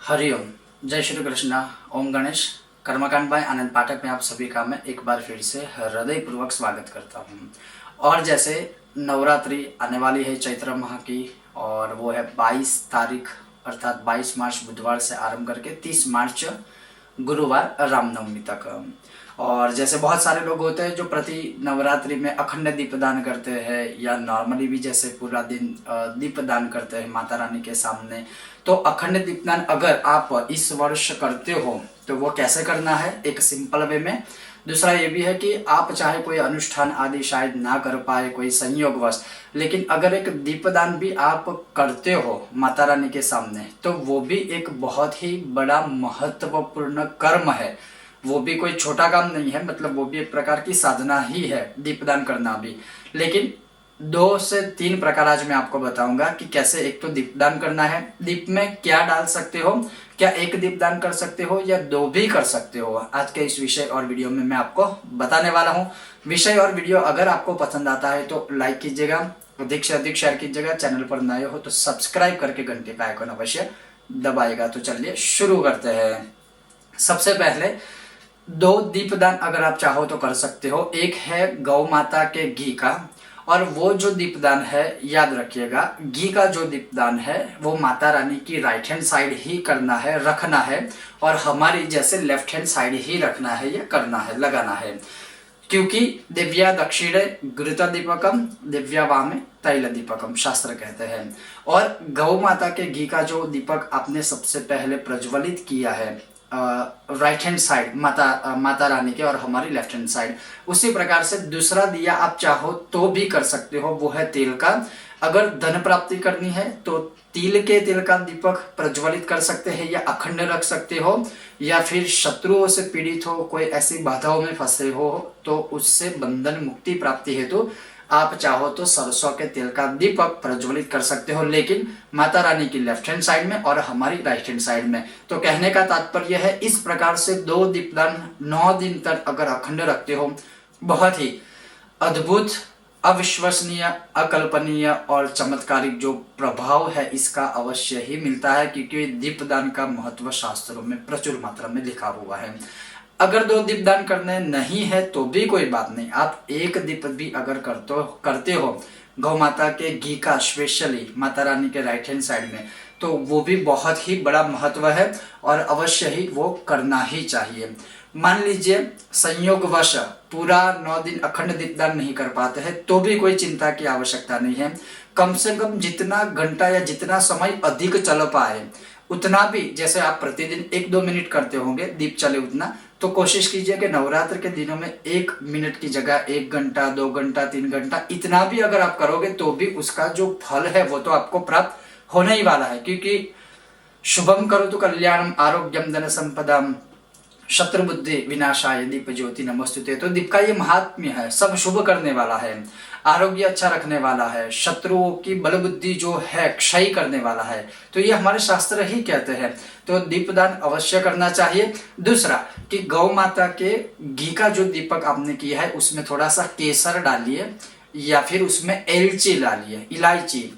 हरिओम। जय श्री कृष्णा। ओम गणेश। कर्मकांड बाय आनंद पाठक में आप सभी का मैं एक बार फिर से हृदय पूर्वक स्वागत करता हूँ। और जैसे नवरात्रि आने वाली है चैत्र माह की, और वो है 22 तारीख अर्थात 22 मार्च बुधवार से आरंभ करके 30 मार्च गुरुवार रामनवमी तक। और जैसे बहुत सारे लोग होते हैं जो प्रति नवरात्रि में अखंड दीपदान करते हैं, या नॉर्मली भी जैसे पूरा दिन दीपदान करते हैं माता रानी के सामने। तो अखंड दीपदान अगर आप इस वर्ष करते हो तो वो कैसे करना है, एक सिंपल वे में। दूसरा ये भी है कि आप चाहे कोई अनुष्ठान आदि शायद ना कर पाए कोई संयोगवश, लेकिन अगर एक दीपदान भी आप करते हो माता रानी के सामने तो वो भी एक बहुत ही बड़ा महत्वपूर्ण कर्म है। वो भी कोई छोटा काम नहीं है, मतलब वो भी एक प्रकार की साधना ही है दीपदान करना भी। लेकिन 2 से 3 प्रकार आज मैं आपको बताऊंगा कि कैसे एक तो दीपदान करना है, दीप में क्या डाल सकते हो, क्या एक दीपदान कर सकते हो या 2 भी कर सकते हो। आज के इस विषय और वीडियो में मैं आपको बताने वाला हूँ। विषय और वीडियो अगर आपको पसंद आता है तो लाइक कीजिएगा, अधिक से अधिक शेयर कीजिएगा, चैनल पर नए हो तो सब्सक्राइब करके घंटे का आइकन अवश्य दबाएगा। तो चलिए शुरू करते हैं। सबसे पहले 2 दीपदान अगर आप चाहो तो कर सकते हो। एक है गौ माता के घी का, और वो जो दीपदान है याद रखिएगा, घी का जो दीपदान है वो माता रानी की राइट हैंड साइड ही करना है, रखना है, और हमारी जैसे लेफ्ट हैंड साइड ही रखना है या करना है, लगाना है। क्योंकि दिव्या दक्षिणे घृत दीपकम दिव्या वामे तैल दीपकम शास्त्र कहते हैं। और गौ माता के घी का जो दीपक आपने सबसे पहले प्रज्वलित किया है right hand side Mata Rani के और हमारी लेफ्ट हैंड साइड, उसी प्रकार से दूसरा दिया आप चाहो तो भी कर सकते हो, वो है तेल का। अगर धन प्राप्ति करनी है तो तेल का दीपक प्रज्वलित कर सकते हैं या अखंड रख सकते हो, या फिर शत्रुओं से पीड़ित हो, कोई ऐसी बाधाओं में फंसे हो तो उससे बंधन मुक्ति प्राप्ति हेतु आप चाहो तो सरसों के तेल का दीपक प्रज्वलित कर सकते हो, लेकिन माता रानी की लेफ्ट हैंड साइड में और हमारी राइट हैंड साइड में। तो कहने का तात्पर्य है इस प्रकार से 2 दीपदान 9 दिन तक अगर अखंड रखते हो, बहुत ही अद्भुत, अविश्वसनीय, अकल्पनीय और चमत्कारिक जो प्रभाव है इसका अवश्य ही मिलता है, क्योंकि दीपदान का महत्व शास्त्रों में प्रचुर मात्रा में लिखा हुआ है। अगर 2 दीपदान करने नहीं है तो भी कोई बात नहीं, आप एक दीप भी अगर करते हो गौ माता के घी का स्पेशली माता रानी के राइट हैंड साइड में, तो वो भी बहुत ही बड़ा महत्व है और अवश्य ही वो करना ही चाहिए। मान लीजिए संयोगवश पूरा 9 दिन अखंड दीपदान नहीं कर पाते हैं तो भी कोई चिंता की आवश्यकता नहीं है। कम से कम जितना घंटा या जितना समय अधिक चल पाए उतना भी, जैसे आप प्रतिदिन 1-2 मिनट करते होंगे दीप चले उतना, तो कोशिश कीजिए कि नवरात्र के दिनों में 1 मिनट की जगह 1 घंटा, 2 घंटा, 3 घंटा, इतना भी अगर आप करोगे तो भी उसका जो फल है वो तो आपको प्राप्त होने ही वाला है। क्योंकि शुभम करोतु कल्याणम आरोग्यम धन संपदाम शत्रु बुद्धि विनाशाय दीप ज्योति नमस्तुते। तो दीप का ये महात्म्य है, सब शुभ करने वाला है, आरोग्य अच्छा रखने वाला है, शत्रुओं की बल बुद्धि जो है क्षय करने वाला है, तो ये हमारे शास्त्र ही कहते हैं। तो दीपदान अवश्य करना चाहिए। दूसरा कि गौ माता के घी का जो दीपक आपने किया है उसमें थोड़ा सा केसर डालिए या फिर उसमें एलची डालिए, इलायची।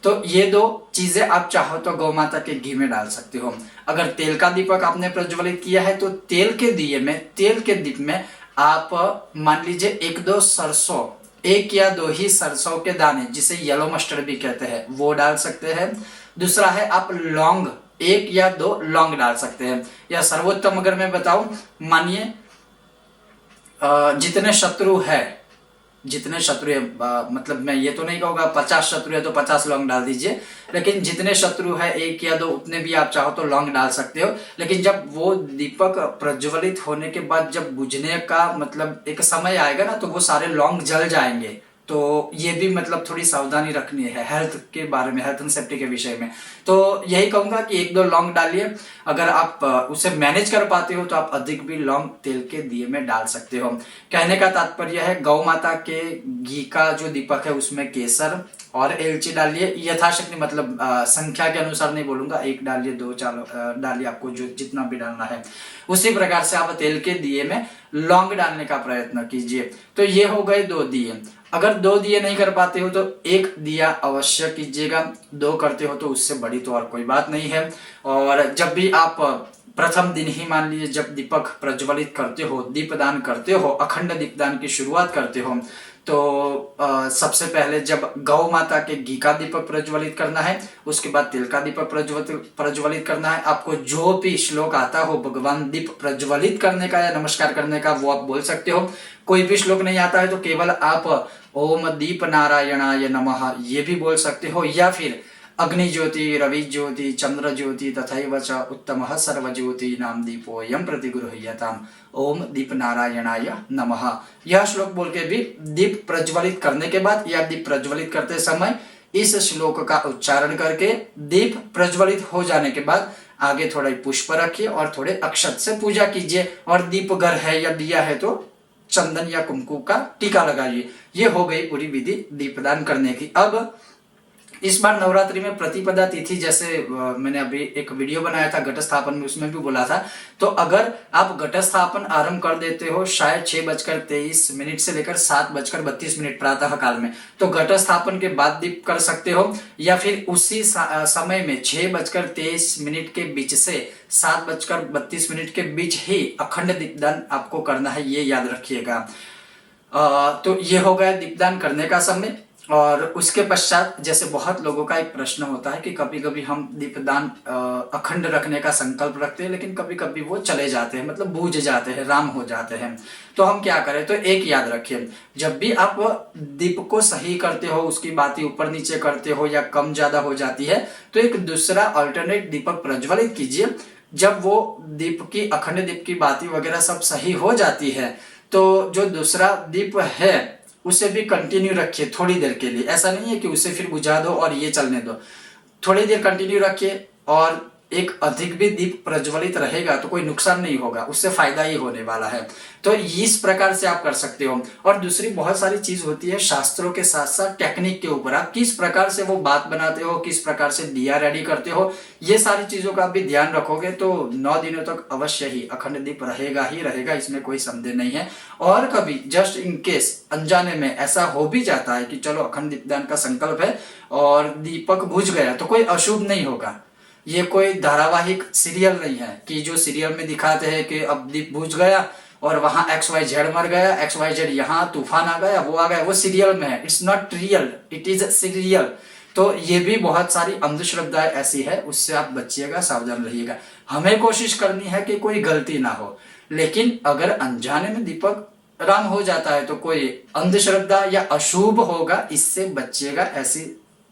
तो ये 2 चीजें आप चाहो तो गौ माता के घी में डाल सकते हो। अगर तेल का दीपक आपने प्रज्वलित किया है तो तेल के दिए में, तेल के दीप में आप मान लीजिए 1-2 सरसों, 1 या 2 ही सरसों के दाने जिसे येलो मस्टर्ड भी कहते हैं वो डाल सकते हैं। दूसरा है आप लौंग, 1 या 2 लौंग डाल सकते हैं। या सर्वोत्तम अगर मैं बताऊं, मानिए जितने शत्रु है, मतलब मैं ये तो नहीं कहूँगा 50 शत्रु है तो 50 लौंग डाल दीजिए, लेकिन जितने शत्रु है 1 या 2 उतने भी आप चाहो तो लौंग डाल सकते हो। लेकिन जब वो दीपक प्रज्वलित होने के बाद जब बुझने का मतलब एक समय आएगा ना तो वो सारे लौंग जल जाएंगे। तो ये भी मतलब थोड़ी सावधानी रखनी है हेल्थ के बारे में, हेल्थ एंड सेफ्टी के विषय में। तो यही कहूंगा कि 1-2 लौंग डालिए। अगर आप उसे मैनेज कर पाते हो तो आप अधिक भी लौंग तेल के दिए में डाल सकते हो। कहने का तात्पर्य है गौ माता के घी का जो दीपक है उसमें केसर और एलची डालिए यथाशक्ति, मतलब संख्या के अनुसार नहीं बोलूंगा, 1 डालिए 2 डालिए, आपको जो जितना भी डालना है। उसी प्रकार से आप तेल के दिए में लौंग डालने का प्रयत्न कीजिए। तो ये हो गए 2 दिए। अगर 2 दिए नहीं कर पाते हो तो 1 दिया अवश्य कीजिएगा, 2 करते हो तो उससे बड़ी तो और कोई बात नहीं है। और जब भी आप प्रथम दिन ही मान लीजिए जब दीपक प्रज्वलित करते हो, दीपदान करते हो, अखंड दीपदान की शुरुआत करते हो, तो सबसे पहले जब गौ माता के घी का दीपक प्रज्वलित करना है, उसके बाद तिल का दीपक प्रज्वलित करना है। आपको जो भी श्लोक आता हो भगवान दीप प्रज्वलित करने का या नमस्कार करने का वो आप बोल सकते हो। कोई भी श्लोक नहीं आता है तो केवल आप ओम दीप नारायणाय नमः ये भी बोल सकते हो, या फिर अग्नि ज्योति रवि ज्योति चंद्र ज्योति तथैव च उत्तमः सर्वज्योति नाम दीपोयम प्रतिगृह्यताम ओम दीप नारायणाय नमः। यह श्लोक बोल के भी दीप प्रज्वलित करने के बाद या दीप प्रज्वलित करते समय इस श्लोक का उच्चारण करके दीप प्रज्वलित हो जाने के बाद आगे थोड़ा पुष्प रखिए और थोड़े अक्षत से पूजा कीजिए। और दीप घर है या दिया है तो चंदन या कुमकुम का टीका लगाइए। ये हो गई पूरी विधि दीपदान करने की। अब इस बार नवरात्रि में प्रतिपदा तिथि, जैसे मैंने अभी एक वीडियो बनाया था घट स्थापन में, उसमें भी बोला था, तो अगर आप घट स्थापन आरंभ कर देते हो शायद 6:23 से लेकर 7:32 प्रातः काल में, तो घट स्थापन के बाद दीप कर सकते हो, या फिर उसी समय में 6:23 के बीच से 7:32 के बीच ही अखंड दीपदान आपको करना है, ये याद रखिएगा। तो ये हो गया दीपदान करने का समय। और उसके पश्चात जैसे बहुत लोगों का एक प्रश्न होता है कि कभी कभी हम दीपदान अखंड रखने का संकल्प रखते हैं, लेकिन कभी कभी वो चले जाते हैं, मतलब बूझ जाते हैं, राम हो जाते हैं। तो हम क्या करें? तो एक याद रखिए, जब भी आप दीप को सही करते हो, उसकी बाती ऊपर नीचे करते हो या कम ज्यादा हो जाती है, तो एक दूसरा अल्टरनेट दीपक प्रज्वलित कीजिए। जब वो दीप की अखंड दीप की बाती वगैरह सब सही हो जाती है तो जो दूसरा दीप है उसे भी कंटिन्यू रखिए थोड़ी देर के लिए। ऐसा नहीं है कि उसे फिर बुझा दो और ये चलने दो, थोड़ी देर कंटिन्यू रखिए। और एक अधिक भी दीप प्रज्वलित रहेगा तो कोई नुकसान नहीं होगा, उससे फायदा ही होने वाला है। तो इस प्रकार से आप कर सकते हो। और दूसरी बहुत सारी चीज होती है शास्त्रों के साथ साथ टेक्निक के ऊपर, आप किस प्रकार से वो बात बनाते हो, किस प्रकार से दिया रेडी करते हो, ये सारी चीजों का भी ध्यान रखोगे तो 9 दिनों तक अवश्य ही अखंड दीप रहेगा ही रहेगा, इसमें कोई संदेह नहीं है। और कभी जस्ट इन केस अनजाने में ऐसा हो भी जाता है कि चलो अखंड दीपदान का संकल्प है और दीपक बुझ गया, तो कोई अशुभ नहीं होगा। ये कोई धारावाहिक सीरियल नहीं है कि जो सीरियल में दिखाते हैं कि अब दीप बुझ गया और वहां XYZ मर गया, XYZ यहाँ तूफान आ गया, वो आ गया, वो सीरियल में है। It's not real, it is serial. तो ये भी बहुत सारी अंधश्रद्धाएं ऐसी है, उससे आप बचिएगा, सावधान रहिएगा। हमें कोशिश करनी है कि कोई गलती ना हो, लेकिन अगर अनजाने में दीपक राम हो जाता है तो कोई अंधश्रद्धा या अशुभ होगा, इससे बचिएगा। ऐसी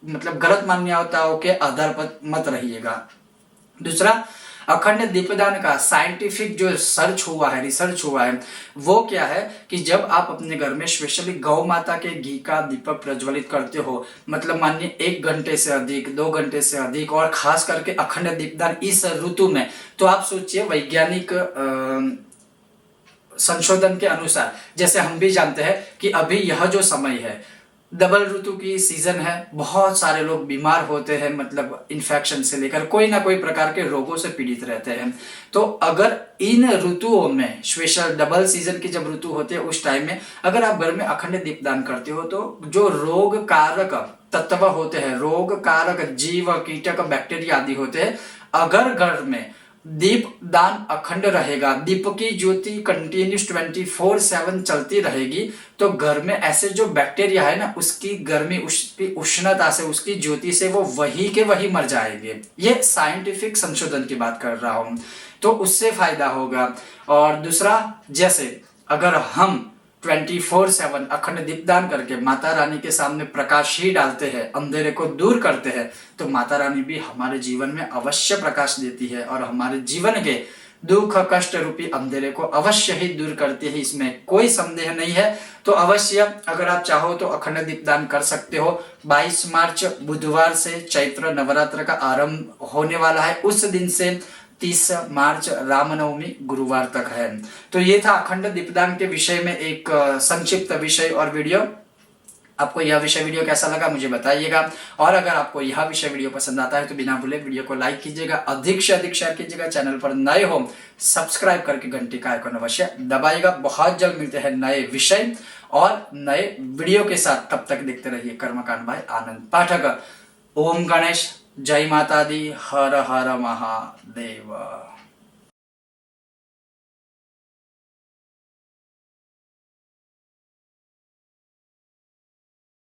मतलब गलत मान्यताओं के आधार पर मत रहिएगा। दूसरा, अखंड दीपदान का साइंटिफिक जो सर्च हुआ है, रिसर्च हुआ है, वो क्या है कि जब आप अपने घर में स्पेशली गौ माता के घी का दीपक प्रज्वलित करते हो, मतलब मानिए 1 घंटे से अधिक, 2 घंटे से अधिक, और खास करके अखंड दीपदान इस ऋतु में, तो आप सोचिए वैज्ञानिक संशोधन के अनुसार, जैसे हम भी जानते हैं कि अभी यह जो समय है डबल ऋतु की सीजन है, बहुत सारे लोग बीमार होते हैं, मतलब इन्फेक्शन से लेकर कोई ना कोई प्रकार के रोगों से पीड़ित रहते हैं। तो अगर इन ऋतुओं में, स्पेशल डबल सीजन की जब ऋतु होती है उस टाइम में अगर आप घर में अखंड दीपदान करते हो तो जो रोग कारक तत्व होते हैं, रोग कारक जीव, कीटक, बैक्टीरिया आदि होते हैं, अगर घर में दीप दान अखंड रहेगा, दीप की ज्योति कंटिन्यूस 24/7 चलती रहेगी, तो घर में ऐसे जो बैक्टीरिया है ना, उसकी गर्मी, उसकी उष्णता से, उसकी ज्योति से वो वही के वही मर जाएंगे। ये साइंटिफिक संशोधन की बात कर रहा हूं, तो उससे फायदा होगा। और दूसरा, जैसे अगर हम 24/7 अखंड दीपदान करके माता रानी के सामने प्रकाश ही डालते हैं, अंधेरे को दूर करते हैं, तो माता रानी भी हमारे जीवन में अवश्य प्रकाश देती है और हमारे जीवन के दुख कष्ट रूपी अंधेरे को अवश्य ही दूर करती है, इसमें कोई संदेह नहीं है। तो अवश्य अगर आप चाहो तो अखंड दीपदान कर सकते हो। 22 मार्च बुधवार से चैत्र नवरात्र का आरंभ होने वाला है, उस दिन से 30 मार्च रामनवमी गुरुवार तक है। तो ये था अखंड दीपदान के विषय में एक संक्षिप्त विषय और वीडियो। आपको यह विषय वीडियो कैसा लगा मुझे बताइएगा। और अगर आपको यह विषय वीडियो पसंद आता है तो बिना भूले वीडियो को लाइक कीजिएगा, अधिक से अधिक शेयर कीजिएगा। चैनल पर नए हो सब्सक्राइब करके घंटी का आइकन अवश्य दबाइएगा। बहुत जल्द मिलते हैं नए विषय और नए वीडियो के साथ। तब तक देखते रहिए कर्मकांड बाय आनंद पाठक। ओम गणेश, जय माता दी, हर हर महादेव।